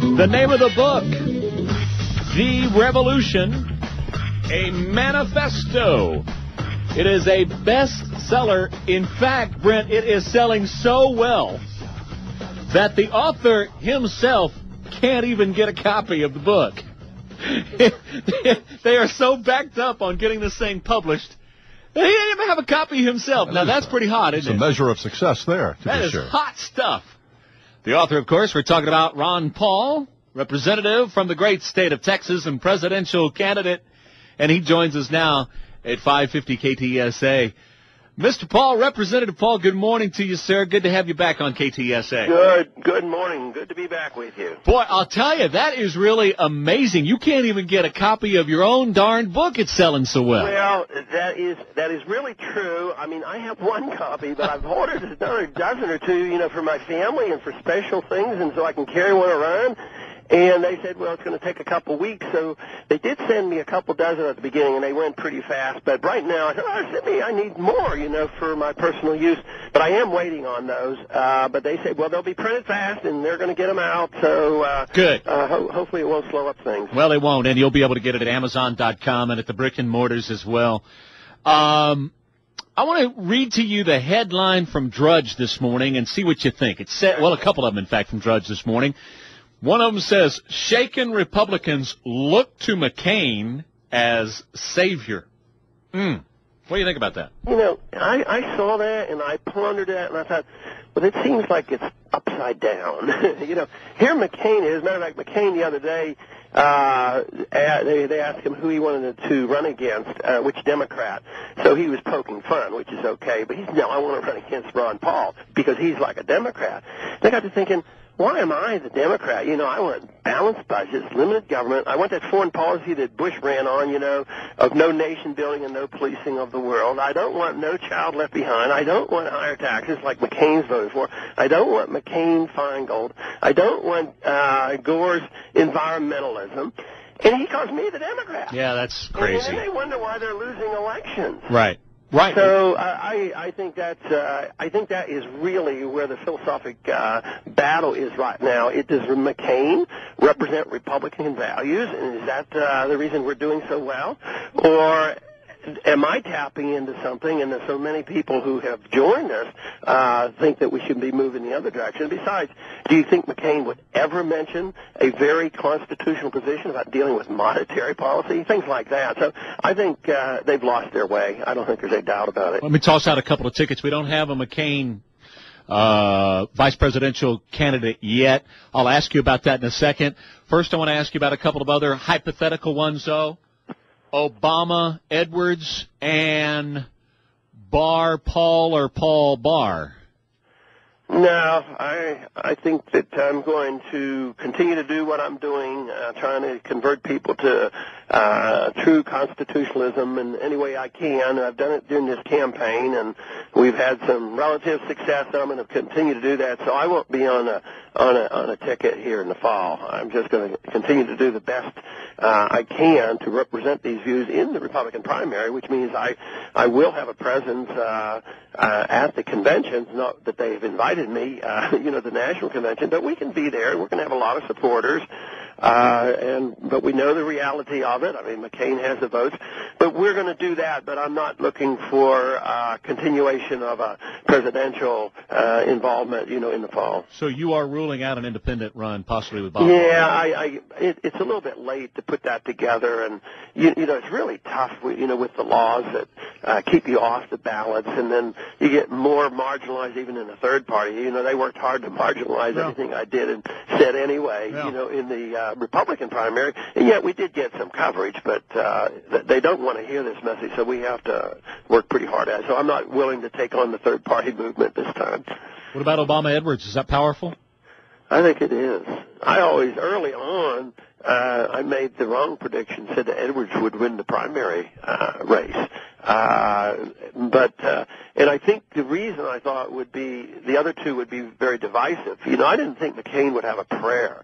The name of the book, The Revolution, a Manifesto. It is a bestseller. In fact, Brent, it is selling so well that the author himself can't even get a copy of the book. They are so backed up on getting this thing published, he didn't even have a copy himself. Now, that's pretty hot, isn't it? It's a measure of success there, to That be is sure. hot stuff. The author, of course, we're talking about Ron Paul, representative from the great state of Texas and presidential candidate, and he joins us now at 550 KTSA. Mr. Paul, Representative Paul, good morning to you, sir. Good to have you back on KTSA. Good morning. Good to be back with you. Boy, I'll tell you, that is really amazing. You can't even get a copy of your own darn book. It's selling so well. Well, that is really true. I mean, I have one copy, but I've ordered another dozen or two, for my family and for special things, and so I can carry one around. And they said, well, it's going to take a couple weeks. So they did send me a couple dozen at the beginning, and they went pretty fast. But right now, I said, I need more, for my personal use. But I am waiting on those. But they said, well, they'll be printed fast, and they're going to get them out. So good. Hopefully it won't slow up things. Well, it won't, and you'll be able to get it at Amazon.com and at the brick and mortars as well. I want to read to you the headline from Drudge this morning and see what you think. It said, well, a couple of them, in fact, from Drudge this morning. One of them says, shaken Republicans look to McCain as savior. What do you think about that? I saw that, and I pondered that, and I thought, well, it seems like it's upside down. Here McCain is. As a matter of fact, McCain the other day, they asked him who he wanted to run against, which Democrat. So he was poking fun, which is okay. But I want to run against Ron Paul because he's like a Democrat. And I got to thinking, why am I the Democrat? I want balanced budgets, limited government. I want that foreign policy that Bush ran on, of no nation building and no policing of the world. I don't want no child left behind. I don't want higher taxes like McCain's voted for. I don't want McCain-Feingold. I don't want Gore's environmentalism. And he calls me the Democrat. Yeah, that's crazy. And then they wonder why they're losing elections. Right. So I think that is really where the philosophic battle is right now. Does McCain represent Republican values, and is that the reason we're doing so well, or am I tapping into something, and there's so many people who have joined us think that we should be moving the other direction? Besides, do you think McCain would ever mention a very constitutional position about dealing with monetary policy, things like that? So I think they've lost their way. I don't think there's any doubt about it. Let me toss out a couple of tickets. We don't have a McCain vice presidential candidate yet. I'll ask you about that in a second. First, I want to ask you about a couple of other hypothetical ones, though. Obama, Edwards, and Paul Barr. No, I think that I'm going to continue to do what I'm doing, trying to convert people to true constitutionalism in any way I can. I've done it during this campaign, and we've had some relative success. I'm going to continue to do that, so I won't be on a ticket here in the fall. I'm just going to continue to do the best I can to represent these views in the Republican primary, which means I will have a presence at the conventions. Not that they've invited me, the national convention, but we can be there. We're going to have a lot of supporters, but we know the reality of it. I mean, McCain has the votes, but we're going to do that. But I'm not looking for continuation of a presidential involvement, in the fall. So you are ruling out an independent run, possibly with Bob? Yeah, it's a little bit late to put that together, and it's really tough, with the laws that keep you off the ballots, and then you get more marginalized even in the third party. They worked hard to marginalize everything I did and said anyway, in the Republican primary, and yet we did get some coverage, but they don't want to hear this message, so we have to work pretty hard at it. So I'm not willing to take on the third party movement this time. What about Obama Edwards? Is that powerful? I think it is. I always, early on, I made the wrong prediction, said that Edwards would win the primary race. And I think the reason I thought would be the other two would be very divisive. I didn't think McCain would have a prayer.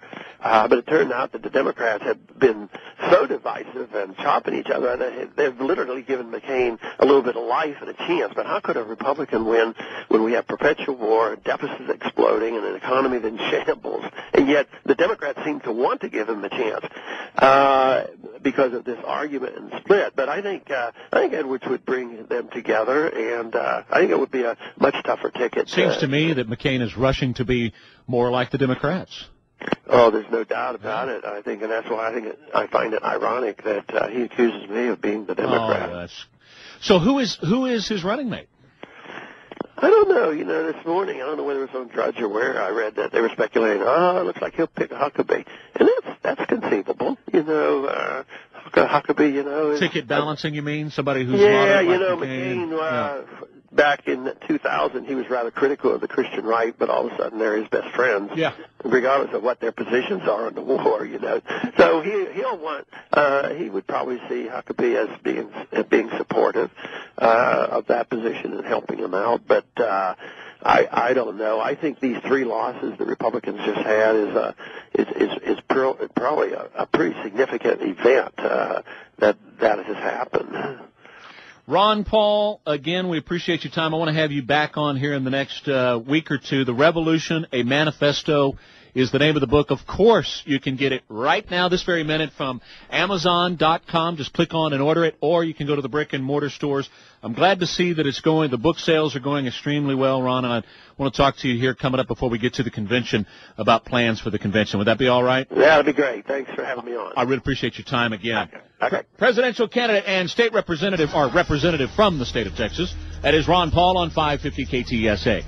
But it turned out that the Democrats have been so divisive and chopping each other, and they've literally given McCain a little bit of life and a chance. But how could a Republican win when we have perpetual war, deficits exploding, and an economy that's in shambles? And yet the Democrats seem to want to give him a chance because of this argument and split. But I think Edwards would bring them together, and I think it would be a much tougher ticket. Seems to me that McCain is rushing to be more like the Democrats. Oh, there's no doubt about it. I think, and that's why I find it ironic that he accuses me of being the Democrat. Oh, so who is his running mate? I don't know. This morning, I don't know whether it was on Drudge or Ware, I read that they were speculating, it looks like he'll pick Huckabee. And that's conceivable. Huckabee, is... Ticket balancing, you mean? Somebody who's moderate like McCain? Back in 2000, he was rather critical of the Christian right, but all of a sudden they're his best friends, regardless of what their positions are on the war, So he'll want, he would probably see Huckabee as being supportive of that position and helping him out, but I don't know. I think these three losses the Republicans just had is probably a pretty significant event that has happened. Ron Paul, again, we appreciate your time. I want to have you back on here in the next week or two. The Revolution, a Manifesto, is the name of the book. Of course, you can get it right now, this very minute, from Amazon.com. Just click on and order it, or you can go to the brick-and-mortar stores. I'm glad to see that the book sales are going extremely well, Ron, and I want to talk to you here coming up before we get to the convention about plans for the convention. Would that be all right? Yeah, that'd be great. Thanks for having me on. I really appreciate your time again. Okay. Presidential candidate and state representative from the state of Texas. That is Ron Paul on 550 KTSA.